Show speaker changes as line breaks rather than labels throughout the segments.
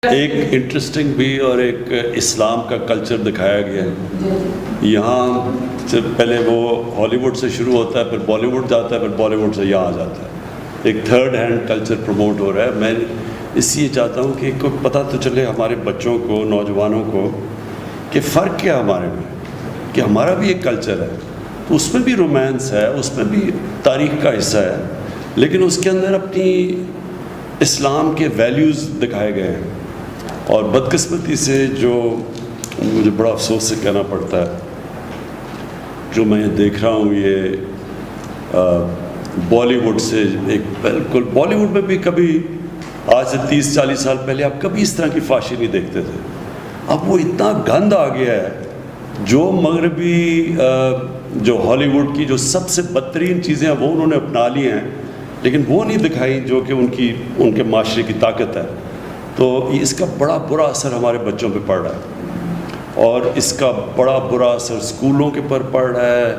ایک انٹرسٹنگ بھی اور ایک اسلام کا کلچر دکھایا گیا ہے. یہاں سے پہلے وہ ہالی ووڈ سے شروع ہوتا ہے، پھر بالی ووڈ جاتا ہے، پھر بالی ووڈ سے یہاں آ جاتا ہے. ایک تھرڈ ہینڈ کلچر پروموٹ ہو رہا ہے. میں اس لیے چاہتا ہوں کہ کوئی پتہ تو چلے ہمارے بچوں کو، نوجوانوں کو، کہ فرق کیا ہمارے میں، کہ ہمارا بھی ایک کلچر ہے، تو اس میں بھی رومانس ہے، اس میں بھی تاریخ کا حصہ ہے، لیکن اس کے اندر اپنی اسلام کے ویلیوز دکھائے گئے ہیں. اور بدقسمتی سے جو مجھے بڑا افسوس سے کہنا پڑتا ہے، جو میں دیکھ رہا ہوں، یہ بالی ووڈ سے ایک بالکل، بالی ووڈ میں بھی کبھی آج سے 30-40 سال پہلے آپ کبھی اس طرح کی فحاشی نہیں دیکھتے تھے. اب وہ اتنا گند آ گیا ہے. جو مغربی جو ہالی ووڈ کی جو سب سے بدترین چیزیں ہیں وہ انہوں نے اپنا لی ہیں، لیکن وہ نہیں دکھائی جو کہ ان کے معاشرے کی طاقت ہے. تو اس کا بڑا برا اثر ہمارے بچوں پہ پڑ رہا ہے، اور اس کا بڑا برا اثر اسکولوں کے پر پڑ رہا ہے.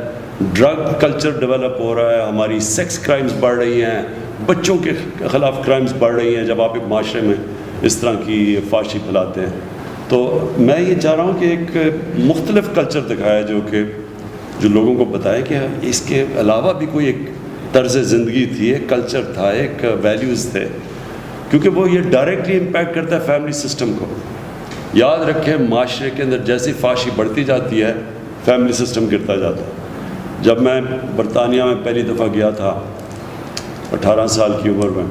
ڈرگ کلچر ڈیولپ ہو رہا ہے، ہماری سیکس کرائمز بڑھ رہی ہیں، بچوں کے خلاف کرائمز بڑھ رہی ہیں جب آپ ایک معاشرے میں اس طرح کی فحاشی پھیلاتے ہیں. تو میں یہ چاہ رہا ہوں کہ ایک مختلف کلچر دکھایا جو لوگوں کو بتائے کہ اس کے علاوہ بھی کوئی ایک طرز زندگی تھی، ایک کلچر تھا، ایک ویلیوز تھے، کیونکہ وہ یہ ڈائریکٹلی امپیکٹ کرتا ہے فیملی سسٹم کو. یاد رکھیں، معاشرے کے اندر جیسی فحاشی بڑھتی جاتی ہے، فیملی سسٹم گرتا جاتا ہے. جب میں برطانیہ میں پہلی دفعہ گیا تھا 18 سال کی عمر میں،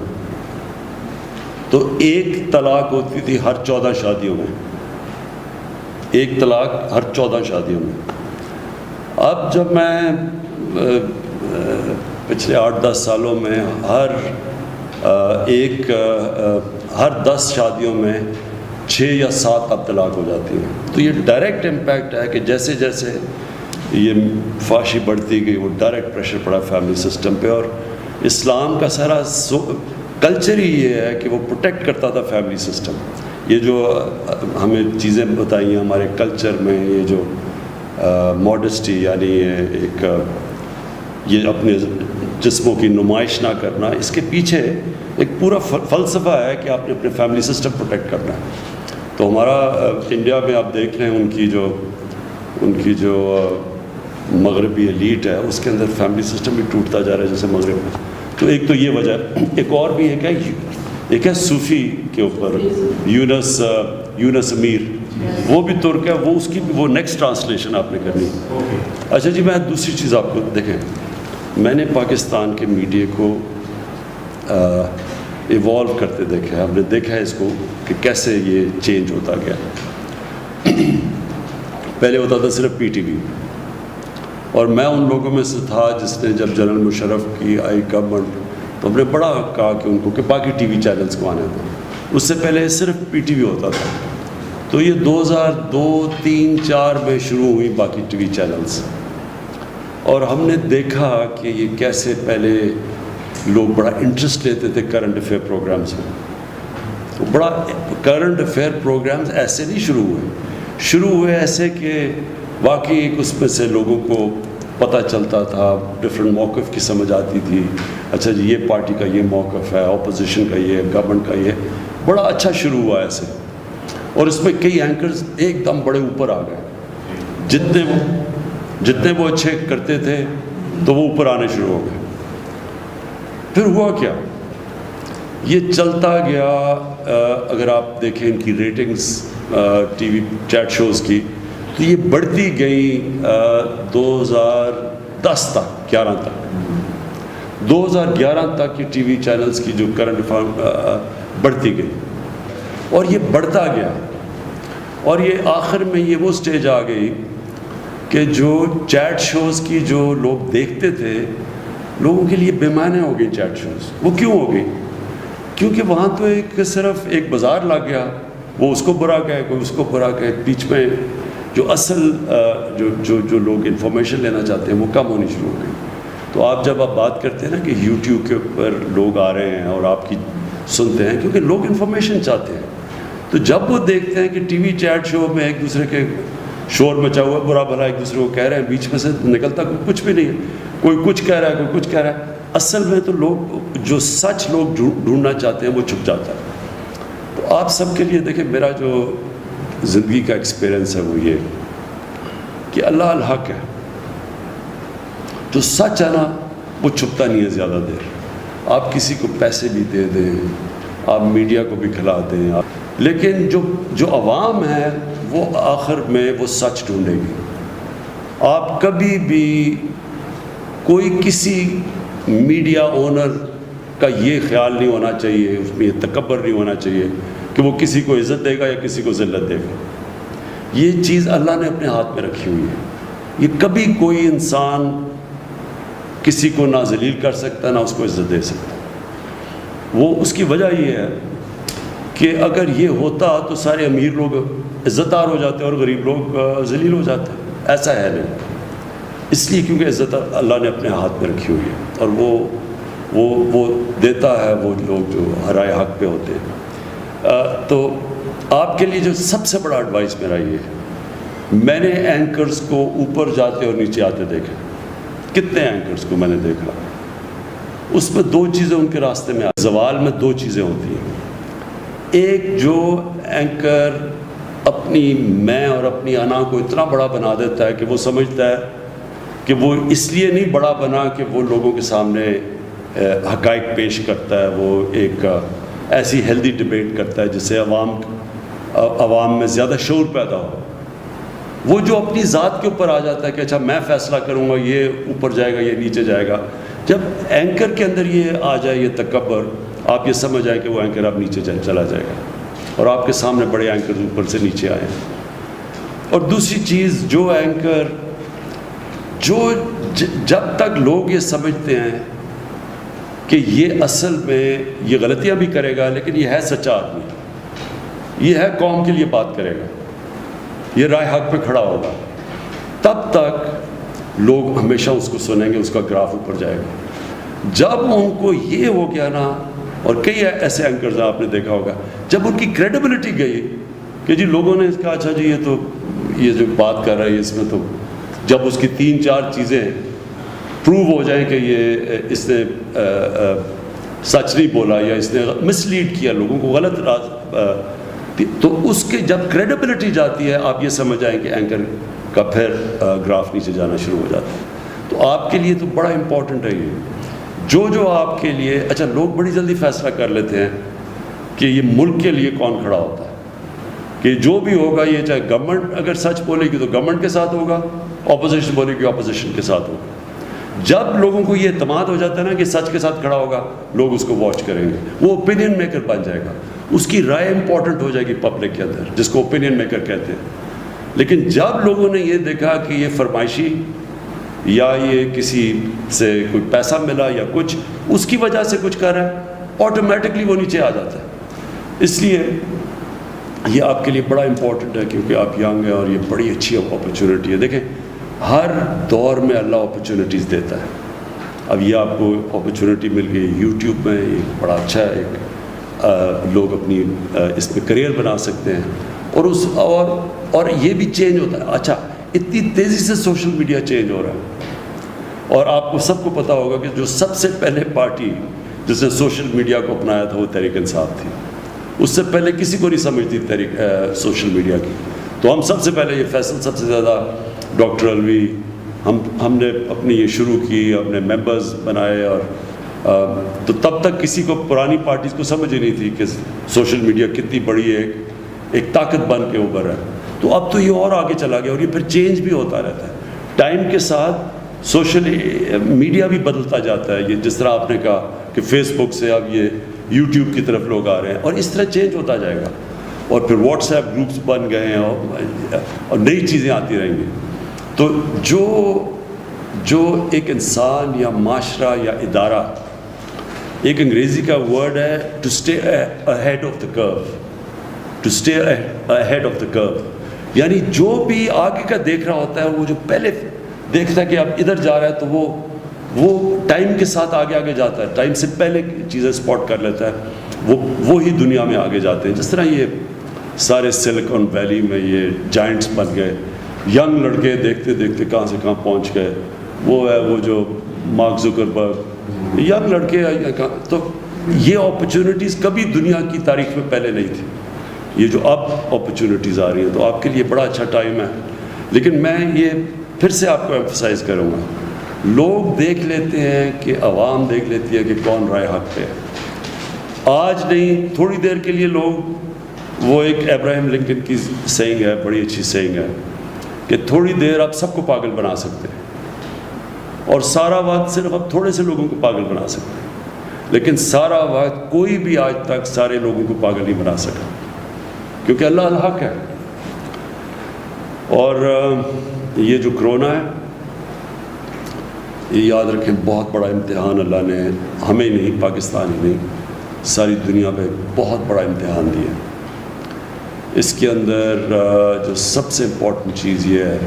تو ایک طلاق ہوتی تھی ہر 14 شادیوں میں. ایک طلاق ہر 14 شادیوں میں. اب جب میں پچھلے 8-10 سالوں میں ہر 10 شادیوں میں 6 یا 7 اب طلاق ہو جاتی ہیں. تو یہ ڈائریکٹ امپیکٹ ہے کہ جیسے جیسے یہ فحاشی بڑھتی گئی، وہ ڈائریکٹ پریشر پڑا فیملی سسٹم پہ. اور اسلام کا سارا کلچر ہی یہ ہے کہ وہ پروٹیکٹ کرتا تھا فیملی سسٹم. یہ جو ہمیں چیزیں بتائی ہیں ہمارے کلچر میں، یہ جو ماڈسٹی، یعنی یہ اپنے جسموں کی نمائش نہ کرنا، اس کے پیچھے ایک پورا فلسفہ ہے کہ آپ نے اپنے فیملی سسٹم پروٹیکٹ کرنا ہے. تو ہمارا انڈیا میں آپ دیکھ رہے ہیں ان کی جو مغربی ایلیٹ ہے، اس کے اندر فیملی سسٹم بھی ٹوٹتا جا رہا ہے جیسے مغرب میں. تو ایک تو یہ وجہ ہے. ایک اور بھی ایک ہے صوفی کے اوپر، یونس امیر، وہ بھی ترک ہے، وہ اس کی وہ نیکسٹ ٹرانسلیشن آپ نے کرنی. اچھا جی، میں دوسری چیز آپ کو دیکھیں، میں نے پاکستان کے میڈیا کو ایوالو کرتے دیکھا ہے. ہم نے دیکھا ہے اس کو کہ کیسے یہ چینج ہوتا گیا. پہلے ہوتا تھا صرف پی ٹی وی، اور میں ان لوگوں میں سے تھا جس نے جب جنرل مشرف کی آئی گورنمنٹ، تو ہم نے بڑا کہا کہ ان کو کہ باقی ٹی وی چینلز کو آنے دیں. اس سے پہلے صرف پی ٹی وی ہوتا تھا. تو یہ 2002, 3, 4 میں شروع ہوئی باقی ٹی وی چینلز، اور ہم نے دیکھا کہ یہ کیسے پہلے لوگ بڑا انٹرسٹ لیتے تھے کرنٹ افیئر پروگرامز میں. بڑا کرنٹ افیئر پروگرامز ایسے نہیں شروع ہوئے ایسے کہ واقعی ایک اس میں سے لوگوں کو پتہ چلتا تھا، ڈفرینٹ موقف کی سمجھ آتی تھی. اچھا جی، یہ پارٹی کا یہ موقف ہے، اپوزیشن کا یہ، گورنمنٹ کا یہ. بڑا اچھا شروع ہوا ایسے، اور اس میں کئی اینکرز ایک دم بڑے اوپر آ گئے. جتنے وہ اچھے کرتے تھے تو وہ اوپر آنے شروع ہو گئے. پھر ہوا کیا، یہ چلتا گیا. اگر آپ دیکھیں ان کی ratings TV chat shows کی، تو یہ بڑھتی گئی 2010 تک، 2011 تک یہ ٹی وی چینلز کی جو کرنٹ افیئر بڑھتی گئی، اور یہ بڑھتا گیا. اور یہ آخر میں یہ وہ سٹیج آ گئی کہ جو چیٹ شوز کی جو لوگ دیکھتے تھے، لوگوں کے لیے بے معنی ہو گئی چیٹ شوز. وہ کیوں ہو گئی؟ کیونکہ وہاں تو صرف ایک بازار لگ گیا. وہ اس کو برا کہے، کوئی اس کو برا کہے. بیچ میں جو اصل جو لوگ انفارمیشن لینا چاہتے ہیں وہ کم ہونی شروع ہو گئی. تو آپ جب بات کرتے ہیں نا کہ یوٹیوب کے اوپر لوگ آ رہے ہیں اور آپ کی سنتے ہیں، کیونکہ لوگ انفارمیشن چاہتے ہیں. تو جب وہ دیکھتے ہیں کہ ٹی وی چیٹ شو میں ایک دوسرے کے شور مچا ہوا، برا بھلا ایک دوسرے کو کہہ رہے ہیں، بیچ میں سے نکلتا کچھ بھی نہیں ہے، کوئی کچھ کہہ رہا ہے، کوئی کچھ کہہ رہا ہے. اصل میں تو لوگ جو سچ لوگ ڈھونڈنا چاہتے ہیں وہ چھپ جاتا ہے. تو تو آپ سب کے لیے دیکھیں میرا جو زندگی کا ایکسپیرئنس ہے وہ یہ کہ اللہ الحق ہے. جو سچ ہے نا وہ چھپتا نہیں ہے زیادہ دیر. آپ کسی کو پیسے بھی دے دیں, آپ میڈیا کو بھی کھلا دیں, لیکن جو عوام ہے وہ آخر میں وہ سچ ڈھونڈے گی. آپ کبھی بھی کوئی کسی میڈیا اونر کا یہ خیال نہیں ہونا چاہیے, اس میں یہ تکبر نہیں ہونا چاہیے کہ وہ کسی کو عزت دے گا یا کسی کو ذلت دے گا. یہ چیز اللہ نے اپنے ہاتھ میں رکھی ہوئی ہے. یہ کبھی کوئی انسان کسی کو نہ ذلیل کر سکتا نہ اس کو عزت دے سکتا. وہ اس کی وجہ یہ ہے کہ اگر یہ ہوتا تو سارے امیر لوگ عزت دار ہو جاتے اور غریب لوگ ذلیل ہو جاتے. ایسا ہے نہیں, اس لیے کیونکہ عزت اللہ نے اپنے ہاتھ میں رکھی ہوئی ہے اور وہ دیتا ہے وہ لوگ جو ہرائے حق پہ ہوتے ہیں. تو آپ کے لیے جو سب سے بڑا ایڈوائس میرا یہ ہے, میں نے اینکرز کو اوپر جاتے اور نیچے آتے دیکھا. کتنے اینکرز کو میں نے دیکھا, اس میں دو چیزیں ان کے راستے میں زوال میں دو چیزیں ہوتی ہیں. ایک جو اینکر اپنی میں اور اپنی انا کو اتنا بڑا بنا دیتا ہے کہ وہ سمجھتا ہے کہ وہ اس لیے نہیں بڑا بنا کہ وہ لوگوں کے سامنے حقائق پیش کرتا ہے, وہ ایک ایسی ہیلدی ڈبیٹ کرتا ہے جس سے عوام میں زیادہ شعور پیدا ہو. وہ جو اپنی ذات کے اوپر آ جاتا ہے کہ اچھا میں فیصلہ کروں گا, یہ اوپر جائے گا یہ نیچے جائے گا. جب اینکر کے اندر یہ آ جائے یہ تکبر, آپ یہ سمجھ آئے کہ وہ اینکر اب نیچے چلا جائے گا اور آپ کے سامنے بڑے اینکر اوپر سے نیچے آئے ہیں. اور دوسری چیز, جو اینکر جب تک لوگ یہ سمجھتے ہیں کہ یہ اصل میں یہ غلطیاں بھی کرے گا لیکن یہ ہے سچا آدمی, یہ ہے قوم کے لیے بات کرے گا, یہ رائے حق پہ کھڑا ہوگا, تب تک لوگ ہمیشہ اس کو سنیں گے, اس کا گراف اوپر جائے گا. جب ان کو یہ ہو گیا نا, اور کئی ایسے اینکرز آپ نے دیکھا ہوگا, جب ان کی کریڈیبلٹی گئی کہ جی لوگوں نے کہا اچھا جی یہ جو بات کر رہا ہے اس میں تو, جب اس کی 3-4 چیزیں پروو ہو جائیں کہ یہ اس نے سچ نہیں بولا یا اس نے مس لیڈ کیا لوگوں کو, غلط تو اس کے جب کریڈیبلٹی جاتی ہے آپ یہ سمجھ آئیں کہ اینکر کا پھر گراف نیچے جانا شروع ہو جاتا ہے. تو آپ کے لیے تو بڑا امپورٹنٹ ہے یہ جو آپ کے لیے. اچھا لوگ بڑی جلدی فیصلہ کر لیتے ہیں کہ یہ ملک کے لیے کون کھڑا ہوتا ہے, کہ جو بھی ہوگا یہ چاہے گورنمنٹ اگر سچ بولے گی تو گورنمنٹ کے ساتھ ہوگا, اپوزیشن بولے گی اپوزیشن کے ساتھ ہوگا. جب لوگوں کو یہ اعتماد ہو جاتا ہے نا کہ سچ کے ساتھ کھڑا ہوگا, لوگ اس کو واچ کریں گے, وہ اوپینین میکر بن جائے گا, اس کی رائے امپورٹنٹ ہو جائے گی پبلک کے اندر, جس کو اوپینین میکر کہتے ہیں. لیکن جب لوگوں نے یہ دیکھا کہ یہ فرمائشی یا یہ کسی سے کوئی پیسہ ملا یا کچھ اس کی وجہ سے کچھ کر رہا ہے, آٹومیٹکلی وہ نیچے آ جاتا ہے. اس لیے یہ آپ کے لیے بڑا امپورٹنٹ ہے کیونکہ آپ ینگ ہیں اور یہ بڑی اچھی اپرچونٹی ہے. دیکھیں ہر دور میں اللہ اپرچونٹیز دیتا ہے. اب یہ آپ کو اپرچونٹی مل گئی یوٹیوب میں, ایک بڑا اچھا ایک لوگ اپنی اس پہ کریئر بنا سکتے ہیں, اور یہ بھی چینج ہوتا ہے. اچھا اتنی تیزی سے سوشل میڈیا چینج ہو رہا ہے, اور آپ کو سب کو پتہ ہوگا کہ جو سب سے پہلے پارٹی جس نے سوشل میڈیا کو اپنایا تھا وہ تحریک انصاف تھی. اس سے پہلے کسی کو نہیں سمجھتی سوشل میڈیا کی. تو ہم سب سے پہلے یہ فیصل سب سے زیادہ ڈاکٹر الوی ہم نے اپنی یہ شروع کی, اپنے ممبرز بنائے, اور تو تب تک کسی کو پرانی پارٹیز کو سمجھ ہی نہیں تھی کہ سوشل میڈیا کتنی بڑی ایک طاقت بن کے ابھر ہے. تو اب تو یہ اور آگے چلا گیا, اور یہ پھر چینج بھی ہوتا رہتا ہے ٹائم کے ساتھ. سوشل میڈیا بھی بدلتا جاتا ہے, یہ جس طرح آپ نے کہا کہ فیس بک سے اب یہ یوٹیوب کی طرف لوگ آ رہے ہیں, اور اس طرح چینج ہوتا جائے گا. اور پھر واٹس ایپ گروپس بن گئے ہیں, اور نئی چیزیں آتی رہیں گی. تو جو ایک انسان یا معاشرہ یا ادارہ, ایک انگریزی کا ورڈ ہے to stay ahead of the curve, to stay ahead of the curve, یعنی جو بھی آگے کا دیکھ رہا ہوتا ہے وہ جو پہلے دیکھتا ہے کہ اب ادھر جا رہا ہے تو وہ ٹائم کے ساتھ آگے جاتا ہے, ٹائم سے پہلے چیزیں اسپاٹ کر لیتا ہے, وہی دنیا میں آگے جاتے ہیں. جس طرح یہ سارے سلیکن ویلی میں یہ جائنٹس بن گئے, ینگ لڑکے دیکھتے دیکھتے کہاں سے کہاں پہنچ گئے. وہ ہے وہ جو مارک زکربرگ, ینگ لڑکے. تو یہ اپرچونٹیز کبھی دنیا کی تاریخ میں پہلے نہیں تھی. یہ جو اب اپرچونٹیز آ رہی ہیں تو آپ کے لیے بڑا اچھا ٹائم ہے. لیکن میں یہ پھر سے آپ کو ایمفسائز کروں گا, لوگ دیکھ لیتے ہیں کہ عوام دیکھ لیتی ہے کہ کون رائے حق پہ ہے. آج نہیں, تھوڑی دیر کے لیے لوگ, وہ ایک ابراہیم لنکن کی سینگ ہے, بڑی اچھی سینگ ہے کہ تھوڑی دیر آپ سب کو پاگل بنا سکتے ہیں اور سارا وقت صرف آپ تھوڑے سے لوگوں کو پاگل بنا سکتے ہیں. لیکن سارا وقت کوئی بھی آج تک سارے لوگوں کو پاگل نہیں بنا سکا, کیونکہ اللہ الحق ہے. اور یہ جو کرونا ہے, یہ یاد رکھیں بہت بڑا امتحان اللہ نے ہمیں نہیں, پاکستان ہی نہیں, ساری دنیا پہ بہت بڑا امتحان دیا. اس کے اندر جو سب سے امپورٹنٹ چیز یہ ہے,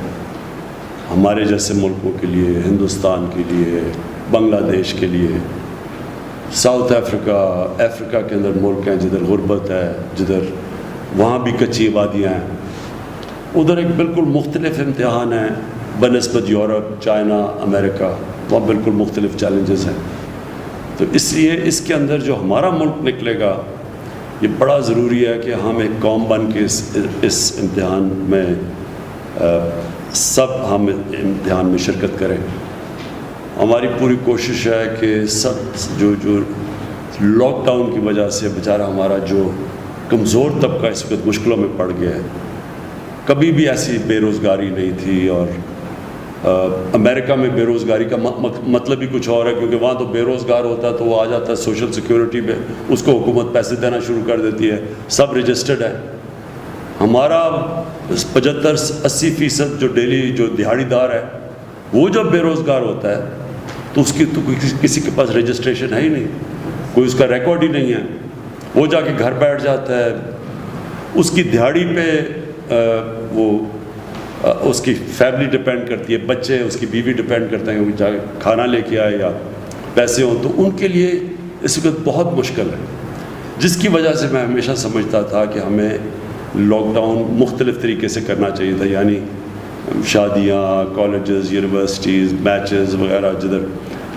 ہمارے جیسے ملکوں کے لیے, ہندوستان کے لیے, بنگلہ دیش کے لیے, ساؤتھ افریقہ کے اندر ملک ہیں جدھر غربت ہے, جدھر وہاں بھی کچی آبادیاں ہیں, ادھر ایک بالکل مختلف امتحان ہے بنسبت یورپ, چائنا, امریکہ, وہاں بالکل مختلف چیلنجز ہیں. تو اس لیے اس کے اندر جو ہمارا ملک نکلے گا, یہ بڑا ضروری ہے کہ ہم ایک قوم بن کے اس امتحان میں سب ہم امتحان میں شرکت کریں. ہماری پوری کوشش ہے کہ سب جو لاک ڈاؤن کی وجہ سے بیچارہ ہمارا جو کمزور طبقہ اس وقت مشکلوں میں پڑ گیا ہے, کبھی بھی ایسی بے روزگاری نہیں تھی. اور امریکہ میں بے روزگاری کا مطلب ہی کچھ اور ہے, کیونکہ وہاں تو بے روزگار ہوتا ہے تو وہ آ جاتا ہے سوشل سیکیورٹی پہ, اس کو حکومت پیسے دینا شروع کر دیتی ہے, سب رجسٹرڈ ہے. ہمارا 75-80% جو ڈیلی جو دیہاڑی دار ہے, وہ جب بے روزگار ہوتا ہے تو اس کی تو کسی کے پاس رجسٹریشن ہے ہی نہیں, کوئی اس کا ریکارڈ ہی نہیں ہے. وہ جا کے گھر بیٹھ جاتا ہے, اس کی دیہاڑی پہ وہ اس کی فیملی ڈپینڈ کرتی ہے, بچے, اس کی بیوی ڈپینڈ کرتے ہیں کہ جا کے کھانا لے کے آئے یا پیسے ہوں, تو ان کے لیے اس وقت بہت مشکل ہے. جس کی وجہ سے میں ہمیشہ سمجھتا تھا کہ ہمیں لاک ڈاؤن مختلف طریقے سے کرنا چاہیے تھا, یعنی شادیاں, کالجز, یونیورسٹیز, میچز وغیرہ جدھر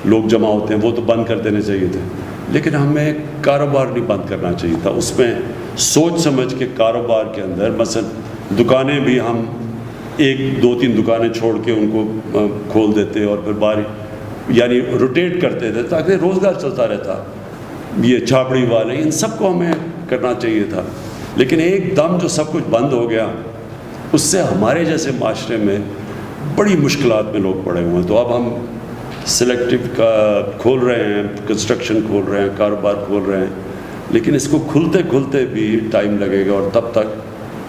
لوگ جمع ہوتے ہیں وہ تو بند کر دینے چاہیے تھے. لیکن ہمیں کاروبار نہیں بند کرنا چاہیے تھا, اس میں سوچ سمجھ کے کاروبار کے اندر, مثلا دکانیں بھی ہم 1-2-3 دکانیں چھوڑ کے ان کو کھول دیتے اور پھر یعنی روٹیٹ کرتے تھے تاکہ روزگار چلتا رہتا. یہ چھاپڑی والے, ان سب کو ہمیں کرنا چاہیے تھا. لیکن ایک دم جو سب کچھ بند ہو گیا, اس سے ہمارے جیسے معاشرے میں بڑی مشکلات میں لوگ پڑے ہوئے ہیں. تو اب ہم سلیکٹیو کھول رہے ہیں, کنسٹرکشن کھول رہے ہیں, کاروبار کھول رہے ہیں, لیکن اس کو کھلتے کھلتے بھی ٹائم لگے گا اور تب تک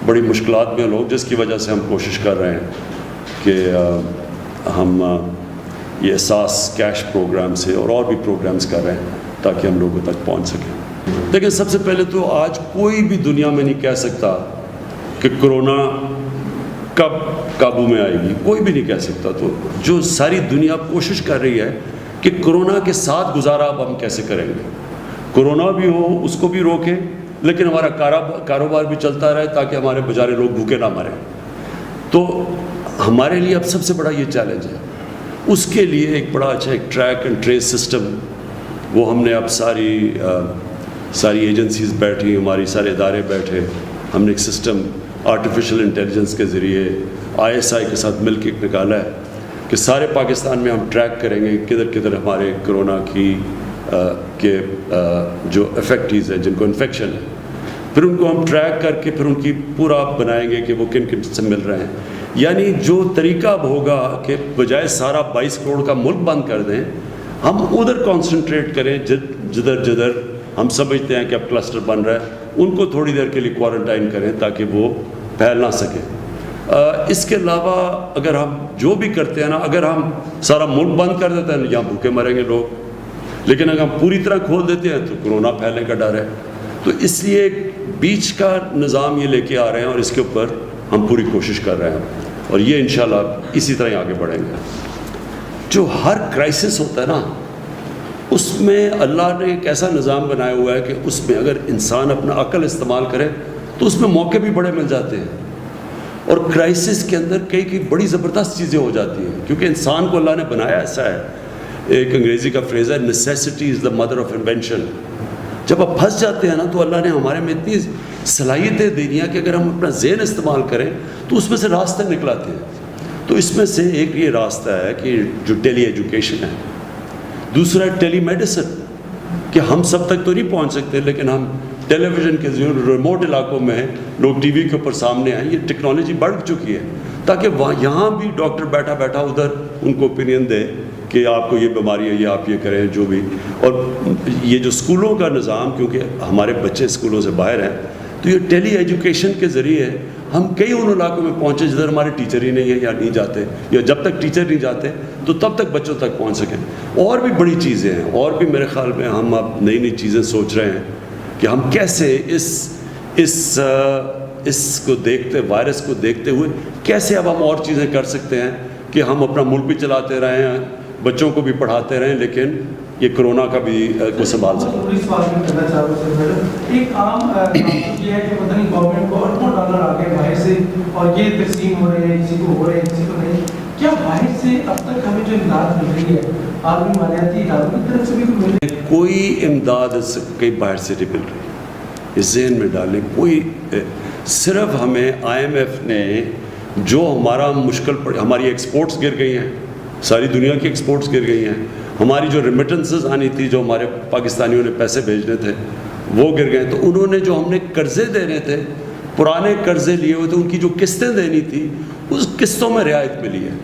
بڑی مشکلات میں لوگ, جس کی وجہ سے ہم کوشش کر رہے ہیں کہ ہم یہ احساس کیش پروگرام سے اور بھی پروگرامز کر رہے ہیں تاکہ ہم لوگوں تک پہنچ سکیں. لیکن سب سے پہلے تو آج کوئی بھی دنیا میں نہیں کہہ سکتا کہ کرونا کب قابو میں آئے گی, کوئی بھی نہیں کہہ سکتا. تو جو ساری دنیا کوشش کر رہی ہے کہ کرونا کے ساتھ گزارا اب ہم کیسے کریں گے, کرونا بھی ہو اس کو بھی روکیں لیکن ہمارا کاروبار بھی چلتا رہے تاکہ ہمارے بیچارے لوگ بھوکے نہ مریں. تو ہمارے لیے اب سب سے بڑا یہ چیلنج ہے. اس کے لیے ایک بڑا اچھا ایک ٹریک اینڈ ٹریس سسٹم, وہ ہم نے اب ساری ایجنسیز بیٹھی, ہماری سارے ادارے بیٹھے, ہم نے ایک سسٹم آرٹیفیشل انٹیلیجنس کے ذریعے ISI کے ساتھ مل کے نکالا ہے کہ سارے پاکستان میں ہم ٹریک کریں گے کدھر کدھر ہمارے کرونا کی کے جو افیکٹیز ہیں, جن کو انفیکشن ہے, پھر ان کو ہم ٹریک کر کے پھر ان کی پورا بنائیں گے کہ وہ کن کن سے مل رہے ہیں. یعنی جو طریقہ اب ہوگا کہ بجائے سارا 22 کروڑ کا ملک بند کر دیں, ہم ادھر کانسنٹریٹ کریں جدھر ہم سمجھتے ہیں کہ اب کلسٹر بن رہا ہے, ان کو تھوڑی دیر کے لیے کوارنٹائن کریں تاکہ وہ پھیل نہ سکیں. اس کے علاوہ اگر ہم جو بھی کرتے ہیں نا, اگر ہم سارا ملک بند کر دیتے ہیں یہاں بھوکے مریں گے لوگ, لیکن اگر ہم پوری طرح کھول دیتے ہیں تو کرونا پھیلنے کا ڈر ہے. تو اس لیے ایک بیچ کا نظام یہ لے کے آ رہے ہیں اور اس کے اوپر ہم پوری کوشش کر رہے ہیں اور یہ انشاءاللہ اسی طرح ہی آگے بڑھیں گے. جو ہر کرائسس ہوتا ہے نا, اس میں اللہ نے ایک ایسا نظام بنایا ہوا ہے کہ اس میں اگر انسان اپنا عقل استعمال کرے تو اس میں موقع بھی بڑے مل جاتے ہیں. اور کرائسس کے اندر کئی بڑی زبردست چیزیں ہو جاتی ہیں, کیونکہ انسان کو اللہ نے بنایا ایسا ہے. ایک انگریزی کا فریز ہے, necessity is the mother of invention. جب آپ پھنس جاتے ہیں نا تو اللہ نے ہمارے میں اتنی صلاحیتیں دے دیا کہ اگر ہم اپنا ذہن استعمال کریں تو اس میں سے راستہ نکلاتے ہیں. تو اس میں سے ایک یہ راستہ ہے کہ جو ٹیلی ایجوکیشن ہے, دوسرا ہے ٹیلی میڈیسن, کہ ہم سب تک تو نہیں پہنچ سکتے لیکن ہم ٹیلی ویژن کے جو ریموٹ علاقوں میں ہیں لوگ ٹی وی کے اوپر سامنے آئیں, یہ ٹیکنالوجی بڑھ چکی ہے تاکہ وہاں یہاں بھی ڈاکٹر بیٹھا بیٹھا ادھر ان کو اوپینین دے کہ آپ کو یہ بیماری ہے, یہ آپ یہ کریں جو بھی. اور یہ جو اسکولوں کا نظام, کیونکہ ہمارے بچے اسکولوں سے باہر ہیں, تو یہ ٹیلی ایجوکیشن کے ذریعے ہم کئی ان علاقوں میں پہنچے جدھر ہمارے ٹیچر ہی نہیں ہیں یا نہیں جاتے, یا جب تک ٹیچر نہیں جاتے تو تب تک بچوں تک پہنچ سکیں. اور بھی بڑی چیزیں ہیں, اور بھی میرے خیال میں ہم اب نئی نئی چیزیں سوچ رہے ہیں کہ ہم کیسے اس کو دیکھتے, وائرس کو دیکھتے ہوئے کیسے اب ہم اور چیزیں کر سکتے ہیں کہ ہم اپنا ملک بھی چلاتے رہیں, بچوں کو بھی پڑھاتے رہیں, لیکن یہ کرونا کا بھی کو سنبھال سکیں.
ایک عام یہ ہے کہ پتہ نہیں گورنمنٹ کو اربوں ڈالر آ گئے باہر سے اور یہ تقسیم ہو رہے ہیں, کسی کو ہو رہے ہیں کسی کو نہیں. کیا باہر سے اب تک ہمیں جو امداد مل رہی ہے عالمی مالیاتی اداروں کی طرف سے بھی مل رہی ہے؟
کوئی امداد کئی باہر سے نہیں مل رہی, اس ذہن میں ڈالیں. کوئی, صرف ہمیں آئی ایم ایف نے جو ہمارا مشکل پڑ, ہماری ایکسپورٹس گر گئی ہیں, ساری دنیا کی ایکسپورٹس گر گئی ہیں, ہماری جو ریمیٹنسز آنی تھی, جو ہمارے پاکستانیوں نے پیسے بھیجنے تھے وہ گر گئے. تو انہوں نے جو ہم نے قرضے دینے تھے, پرانے قرضے لیے ہوئے تھے, ان کی جو قسطیں دینی تھی اس قسطوں میں رعایت ملی ہے.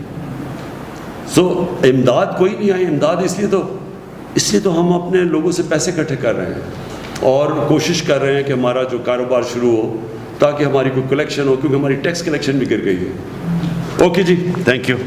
سو امداد کوئی نہیں آئی. امداد اس لیے تو ہم اپنے لوگوں سے پیسے اکٹھے کر رہے ہیں اور کوشش کر رہے ہیں کہ ہمارا جو کاروبار شروع ہو تاکہ ہماری کوئی کلیکشن ہو, کیونکہ ہماری ٹیکس کلیکشن بھی گر گئی ہے. اوکے جی, تھینک یو.